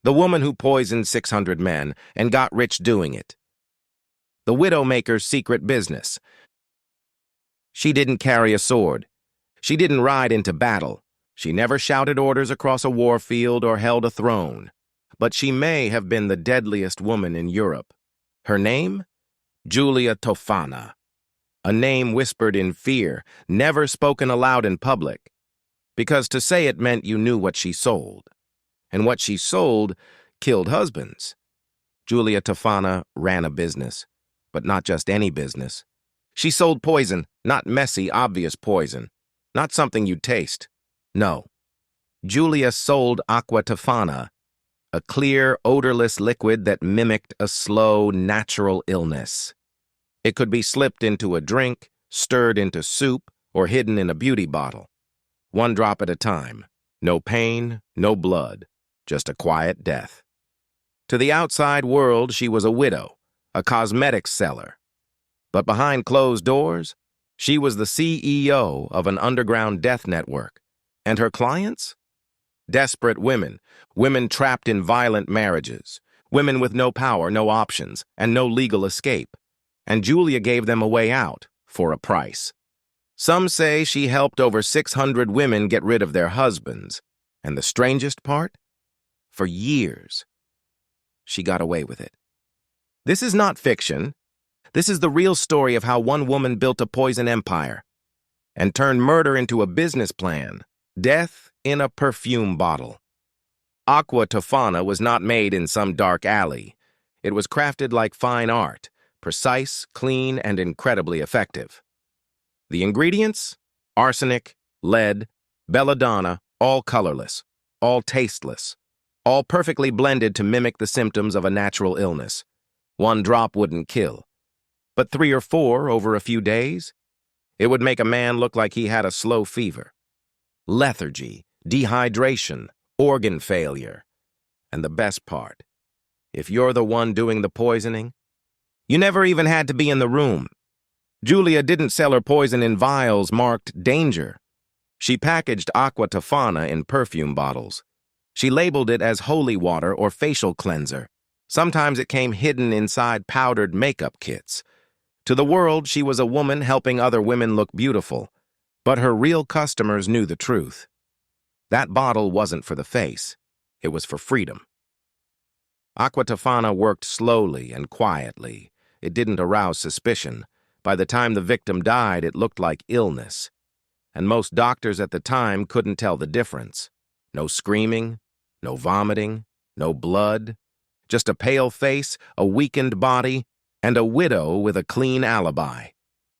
The woman who poisoned 600 men and got rich doing it. The widowmaker's secret business. She didn't carry a sword. She didn't ride into battle. She never shouted orders across a war field or held a throne. But she may have been the deadliest woman in Europe. Her name? Giulia Tofana. A name whispered in fear, never spoken aloud in public. Because to say it meant you knew what she sold. And what she sold killed husbands. Giulia Tofana ran a business, but not just any business. She sold poison, not messy, obvious poison. Not something you'd taste. No. Giulia sold aqua tofana, a clear, odorless liquid that mimicked a slow, natural illness. It could be slipped into a drink, stirred into soup, or hidden in a beauty bottle. One drop at a time. No pain, no blood, just a quiet death. To the outside world, she was a widow, a cosmetics seller. But behind closed doors, she was the CEO of an underground death network. And her clients? Desperate women, women trapped in violent marriages, women with no power, no options, and no legal escape. And Giulia gave them a way out, for a price. Some say she helped over 600 women get rid of their husbands. And the strangest part? For years, she got away with it. This is not fiction. This is the real story of how one woman built a poison empire and turned murder into a business plan. Death in a perfume bottle. Aqua Tofana was not made in some dark alley. It was crafted like fine art, precise, clean, and incredibly effective. The ingredients? Arsenic, lead, belladonna, all colorless, all tasteless, all perfectly blended to mimic the symptoms of a natural illness. One drop wouldn't kill, but 3 or 4 over a few days, it would make a man look like he had a slow fever. Lethargy, dehydration, organ failure. And the best part, if you're the one doing the poisoning, you never even had to be in the room. Giulia didn't sell her poison in vials marked danger. She packaged aqua tofana in perfume bottles. She labeled it as holy water or facial cleanser. Sometimes it came hidden inside powdered makeup kits. To the world, she was a woman helping other women look beautiful. But her real customers knew the truth. That bottle wasn't for the face. It was for freedom. Aqua tofana worked slowly and quietly. It didn't arouse suspicion. By the time the victim died, it looked like illness. And most doctors at the time couldn't tell the difference. No screaming, no vomiting, no blood. Just a pale face, a weakened body, and a widow with a clean alibi.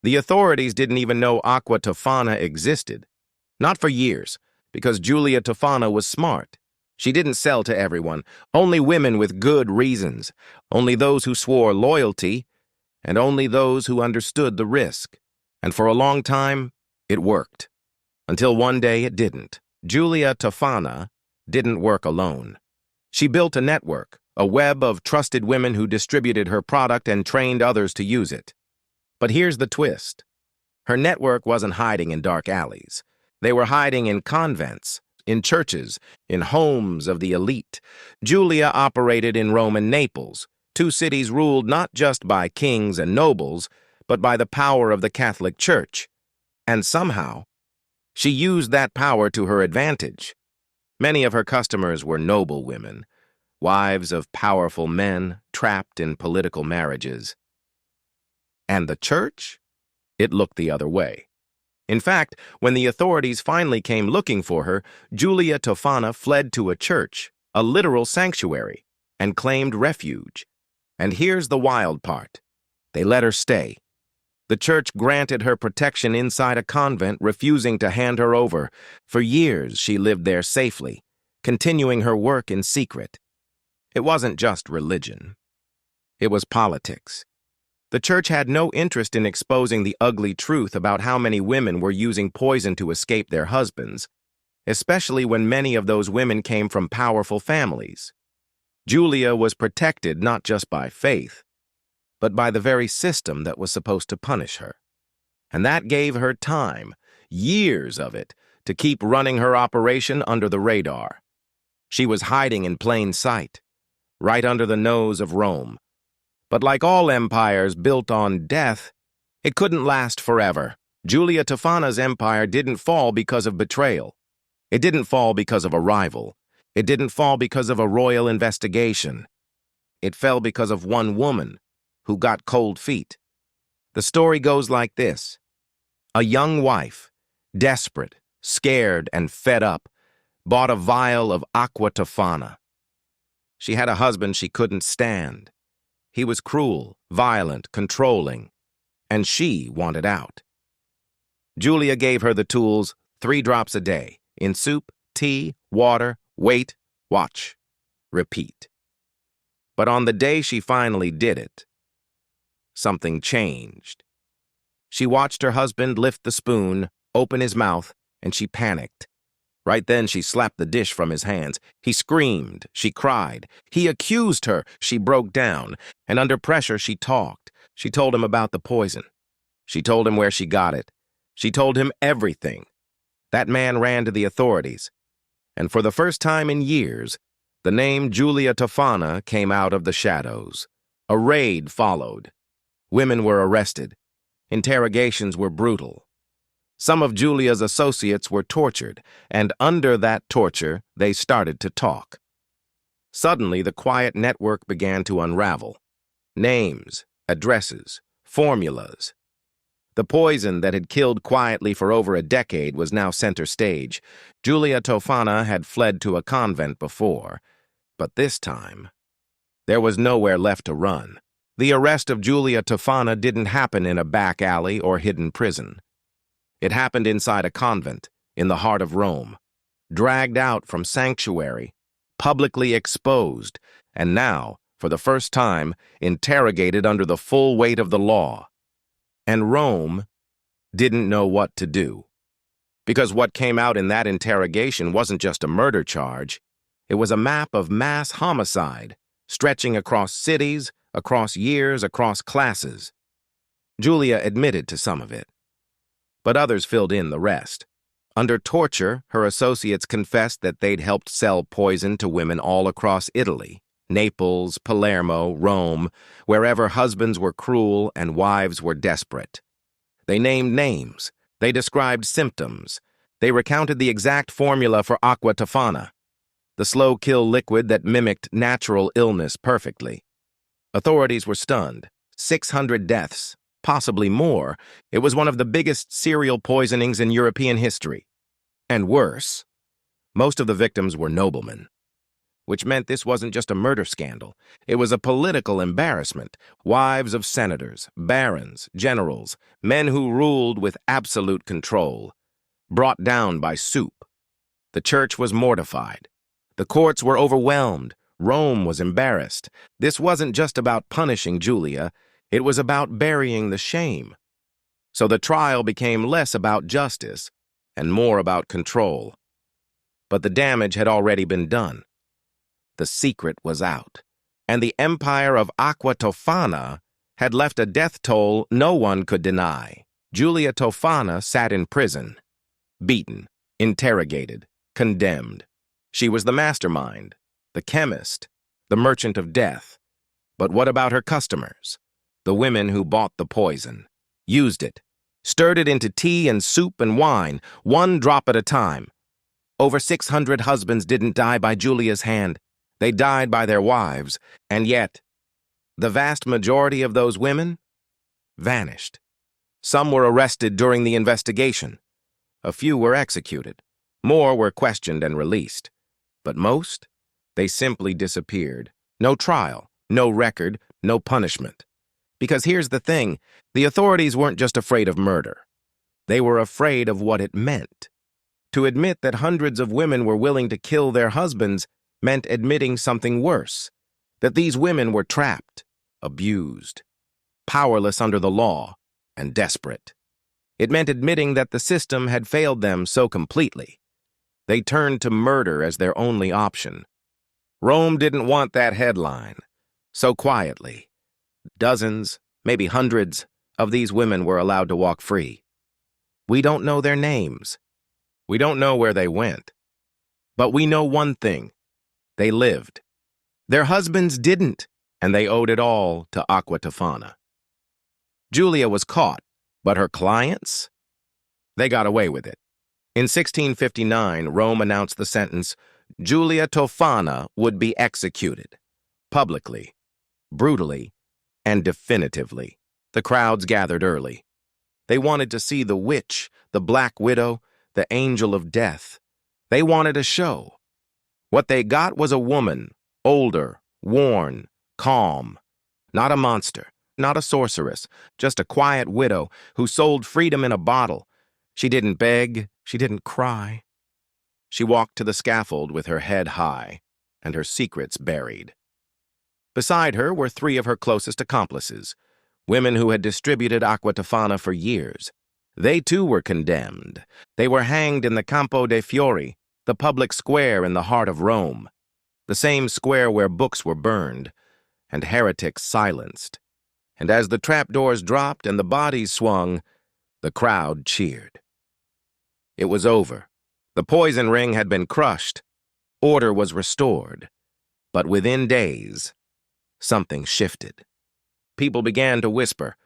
The authorities didn't even know aqua tofana existed. Not for years, because Giulia Tofana was smart. She didn't sell to everyone, only women with good reasons, only those who swore loyalty, and only those who understood the risk. And for a long time, it worked. Until one day it didn't. Giulia Tofana didn't work alone. She built a network, a web of trusted women who distributed her product and trained others to use it. But here's the twist. Her network wasn't hiding in dark alleys. They were hiding in convents, in churches, in homes of the elite. Giulia operated in Rome and Naples, 2 cities ruled not just by kings and nobles, but by the power of the Catholic Church. And somehow, she used that power to her advantage. Many of her customers were noble women, wives of powerful men trapped in political marriages. And the church? It looked the other way. In fact, when the authorities finally came looking for her, Giulia Tofana fled to a church, a literal sanctuary, and claimed refuge. And here's the wild part. They let her stay. The church granted her protection inside a convent, refusing to hand her over. For years, she lived there safely, continuing her work in secret. It wasn't just religion. It was politics. The church had no interest in exposing the ugly truth about how many women were using poison to escape their husbands, especially when many of those women came from powerful families. Giulia was protected not just by faith, but by the very system that was supposed to punish her. And that gave her time, years of it, to keep running her operation under the radar. She was hiding in plain sight, right under the nose of Rome. But like all empires built on death, it couldn't last forever. Giulia Tofana's empire didn't fall because of betrayal. It didn't fall because of a rival. It didn't fall because of a royal investigation. It fell because of one woman who got cold feet. The story goes like this. A young wife, desperate, scared, and fed up, bought a vial of aqua tofana. She had a husband she couldn't stand. He was cruel, violent, controlling, and she wanted out. Giulia gave her the tools, 3 drops a day, in soup, tea, water, wait, watch, repeat. But on the day she finally did it, something changed. She watched her husband lift the spoon, open his mouth, and she panicked. Right then, she slapped the dish from his hands. He screamed. She cried. He accused her. She broke down. And under pressure, she talked. She told him about the poison. She told him where she got it. She told him everything. That man ran to the authorities. And for the first time in years, the name Giulia Tofana came out of the shadows. A raid followed. Women were arrested. Interrogations were brutal. Some of Giulia's associates were tortured, and under that torture, they started to talk. Suddenly, the quiet network began to unravel. Names, addresses, formulas. The poison that had killed quietly for over a decade was now center stage. Giulia Tofana had fled to a convent before, but this time, there was nowhere left to run. The arrest of Giulia Tofana didn't happen in a back alley or hidden prison. It happened inside a convent, in the heart of Rome, dragged out from sanctuary, publicly exposed, and now, for the first time, interrogated under the full weight of the law. And Rome didn't know what to do. Because what came out in that interrogation wasn't just a murder charge. It was a map of mass homicide, stretching across cities, across years, across classes. Giulia admitted to some of it, but others filled in the rest. Under torture, her associates confessed that they'd helped sell poison to women all across Italy, Naples, Palermo, Rome, wherever husbands were cruel and wives were desperate. They named names. They described symptoms. They recounted the exact formula for aqua tofana, the slow-kill liquid that mimicked natural illness perfectly. Authorities were stunned. 600 deaths, possibly more. It was one of the biggest serial poisonings in European history. And worse, most of the victims were noblemen, which meant this wasn't just a murder scandal. It was a political embarrassment. Wives of senators, barons, generals, men who ruled with absolute control, brought down by soup. The church was mortified. The courts were overwhelmed. Rome was embarrassed. This wasn't just about punishing Giulia. It was about burying the shame. So the trial became less about justice and more about control. But the damage had already been done. The secret was out, and the empire of aqua tofana had left a death toll no one could deny. Giulia Tofana sat in prison, beaten, interrogated, condemned. She was the mastermind, the chemist, the merchant of death. But what about her customers? The women who bought the poison, used it, stirred it into tea and soup and wine, 1 drop at a time. Over 600 husbands didn't die by Giulia's hand. They died by their wives, and yet, the vast majority of those women vanished. Some were arrested during the investigation. A few were executed. More were questioned and released. But most, they simply disappeared. No trial, no record, no punishment. Because here's the thing, the authorities weren't just afraid of murder. They were afraid of what it meant. To admit that hundreds of women were willing to kill their husbands meant admitting something worse, that these women were trapped, abused, powerless under the law, and desperate. It meant admitting that the system had failed them so completely. They turned to murder as their only option. Rome didn't want that headline. So quietly, dozens, maybe hundreds, of these women were allowed to walk free. We don't know their names. We don't know where they went. But we know one thing. They lived. Their husbands didn't, and they owed it all to Aqua Tofana. Giulia was caught, but her clients? They got away with it. In 1659, Rome announced the sentence, Giulia Tofana would be executed, publicly, brutally, and definitively. The crowds gathered early. They wanted to see the witch, the Black Widow, the Angel of Death. They wanted a show. What they got was a woman, older, worn, calm. Not a monster, not a sorceress, just a quiet widow who sold freedom in a bottle. She didn't beg, she didn't cry. She walked to the scaffold with her head high and her secrets buried. Beside her were three of her closest accomplices, women who had distributed Aqua Tofana for years. They too were condemned. They were hanged in the Campo dei Fiori, the public square in the heart of Rome, the same square where books were burned and heretics silenced. And as the trapdoors dropped and the bodies swung, the crowd cheered. It was over. The poison ring had been crushed. Order was restored. But within days, something shifted. People began to whisper,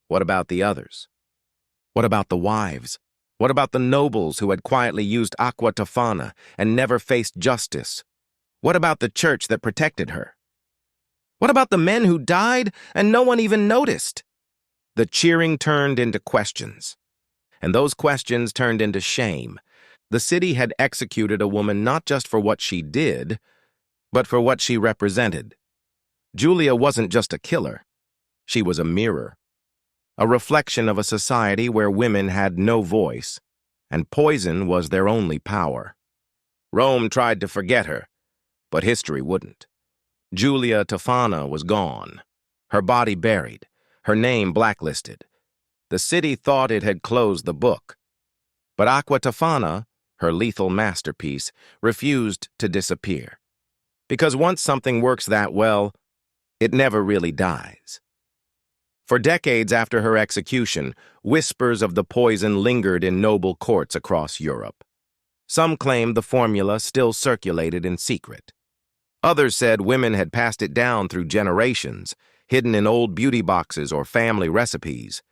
what about the others? What about the wives? What about the nobles who had quietly used Aqua Tofana and never faced justice? What about the church that protected her? What about the men who died and no one even noticed? The cheering turned into questions, and those questions turned into shame. The city had executed a woman not just for what she did, but for what she represented. Giulia wasn't just a killer. She was a mirror, a reflection of a society where women had no voice, and poison was their only power. Rome tried to forget her, but history wouldn't. Giulia Tofana was gone, her body buried, her name blacklisted. The city thought it had closed the book. But Aqua Tofana, her lethal masterpiece, refused to disappear. Because once something works that well, it never really dies. For decades after her execution, whispers of the poison lingered in noble courts across Europe. Some claimed the formula still circulated in secret. Others said women had passed it down through generations, hidden in old beauty boxes or family recipes.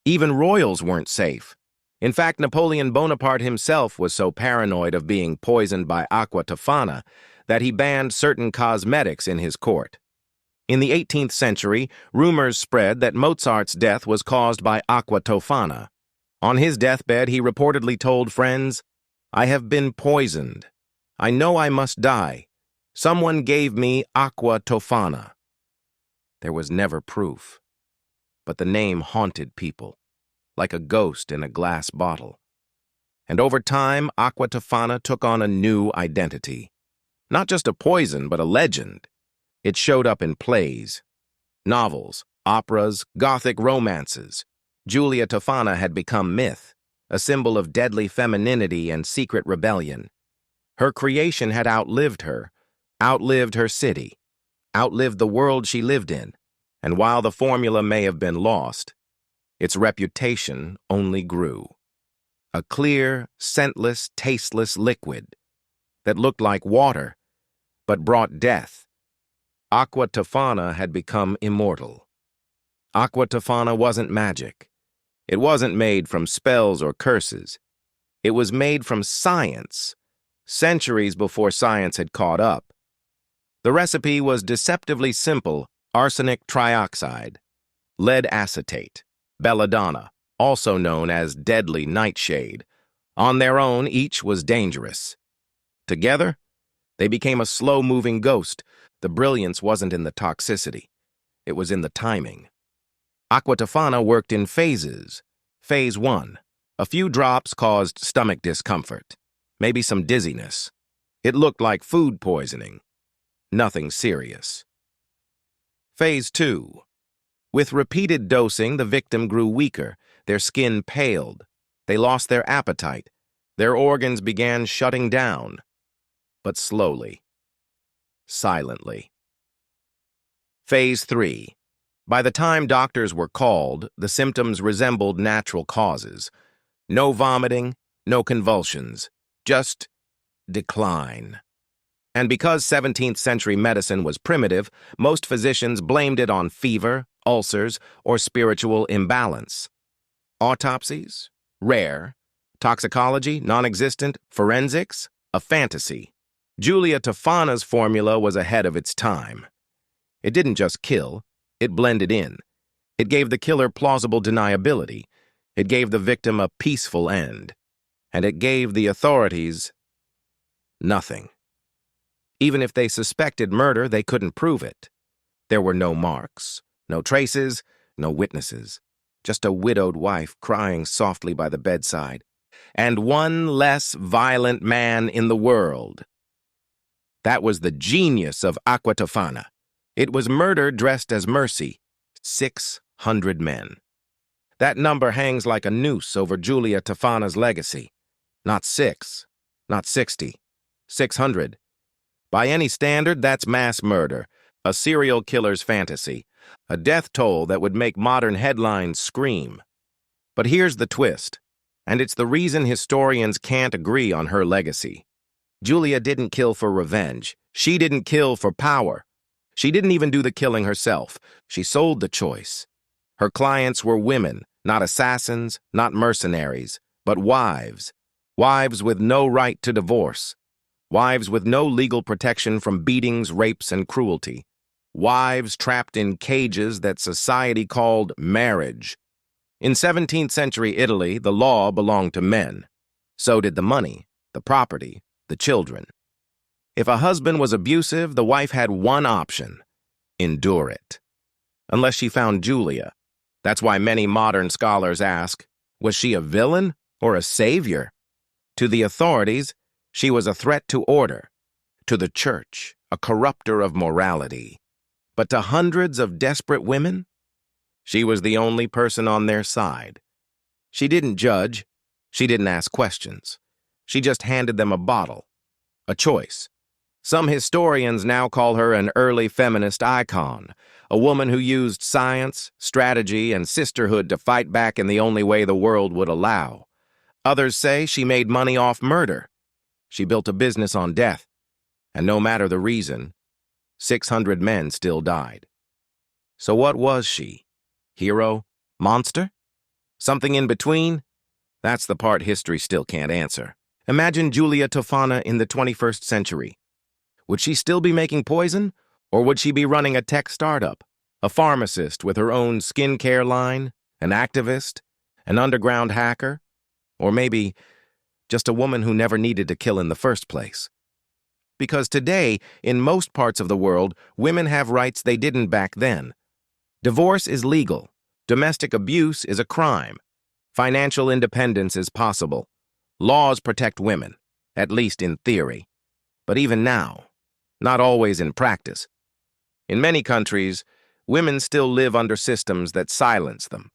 Even royals weren't safe. In fact, Napoleon Bonaparte himself was so paranoid of being poisoned by Aqua Tofana that he banned certain cosmetics in his court. In the 18th century, rumors spread that Mozart's death was caused by Aqua Tofana. On his deathbed, he reportedly told friends, "I have been poisoned. I know I must die. Someone gave me Aqua Tofana." There was never proof, but the name haunted people, like a ghost in a glass bottle. And over time, Aqua Tofana took on a new identity. Not just a poison, but a legend. It showed up in plays, novels, operas, Gothic romances. Giulia Tofana had become myth, a symbol of deadly femininity and secret rebellion. Her creation had outlived her city, outlived the world she lived in, and while the formula may have been lost, its reputation only grew. A clear, scentless, tasteless liquid that looked like water, but brought death. Aqua Tofana had become immortal. Aqua Tofana wasn't magic. It wasn't made from spells or curses. It was made from science, centuries before science had caught up. The recipe was deceptively simple: arsenic trioxide, lead acetate, belladonna, also known as deadly nightshade. On their own, each was dangerous. Together, they became a slow-moving ghost. The brilliance wasn't in the toxicity. It was in the timing. Aqua Tofana worked in phases. Phase 1. A few drops caused stomach discomfort, maybe some dizziness. It looked like food poisoning. Nothing serious. Phase 2. With repeated dosing, the victim grew weaker, their skin paled, they lost their appetite, their organs began shutting down, but slowly, silently. Phase 3. By the time doctors were called, the symptoms resembled natural causes. No vomiting, no convulsions, just decline. And because 17th century medicine was primitive, most physicians blamed it on fever, ulcers, or spiritual imbalance. Autopsies? Rare. Toxicology? Non-existent. Forensics? A fantasy. Giulia Tofana's formula was ahead of its time. It didn't just kill, it blended in. It gave the killer plausible deniability. It gave the victim a peaceful end. And it gave the authorities nothing. Even if they suspected murder, they couldn't prove it. There were no marks, no traces, no witnesses. Just a widowed wife crying softly by the bedside. And one less violent man in the world. That was the genius of Giulia Tofana. It was murder dressed as mercy. 600 men. That number hangs like a noose over Giulia Tofana's legacy. Not 6, not 60, 600. By any standard, that's mass murder, a serial killer's fantasy, a death toll that would make modern headlines scream. But here's the twist, and it's the reason historians can't agree on her legacy. Giulia didn't kill for revenge. She didn't kill for power. She didn't even do the killing herself. She sold the choice. Her clients were women, not assassins, not mercenaries, but wives. Wives with no right to divorce. Wives with no legal protection from beatings, rapes, and cruelty. Wives trapped in cages that society called marriage. In 17th century Italy, the law belonged to men. So did the money, the property, the children. If a husband was abusive, the wife had one option: endure it. Unless she found Giulia. That's why many modern scholars ask, was she a villain or a savior? To the authorities, she was a threat to order. To the church, a corrupter of morality. But to hundreds of desperate women, she was the only person on their side. She didn't judge. She didn't ask questions. She just handed them a bottle, a choice. Some historians now call her an early feminist icon, a woman who used science, strategy, and sisterhood to fight back in the only way the world would allow. Others say she made money off murder. She built a business on death. And no matter the reason, 600 men still died. So what was she? Hero? Monster? Something in between? That's the part history still can't answer. Imagine Giulia Tofana in the 21st century. Would she still be making poison? Or would she be running a tech startup? A pharmacist with her own skincare line? An activist? An underground hacker? Or maybe just a woman who never needed to kill in the first place? Because today, in most parts of the world, women have rights they didn't back then. Divorce is legal. Domestic abuse is a crime. Financial independence is possible. Laws protect women, at least in theory. But even now, not always in practice. In many countries, women still live under systems that silence them,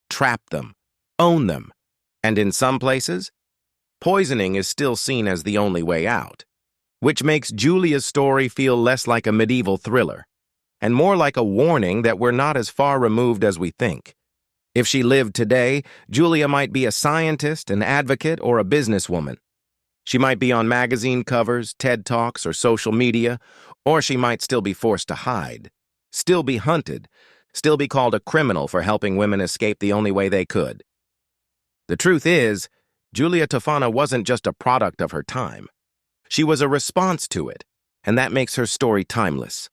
trap them, own them, and in some places, poisoning is still seen as the only way out, which makes Giulia's story feel less like a medieval thriller and more like a warning that we're not as far removed as we think. If she lived today, Giulia might be a scientist, an advocate, or a businesswoman. She might be on magazine covers, TED Talks, or social media, or she might still be forced to hide, still be hunted, still be called a criminal for helping women escape the only way they could. The truth is, Giulia Tofana wasn't just a product of her time. She was a response to it, and that makes her story timeless.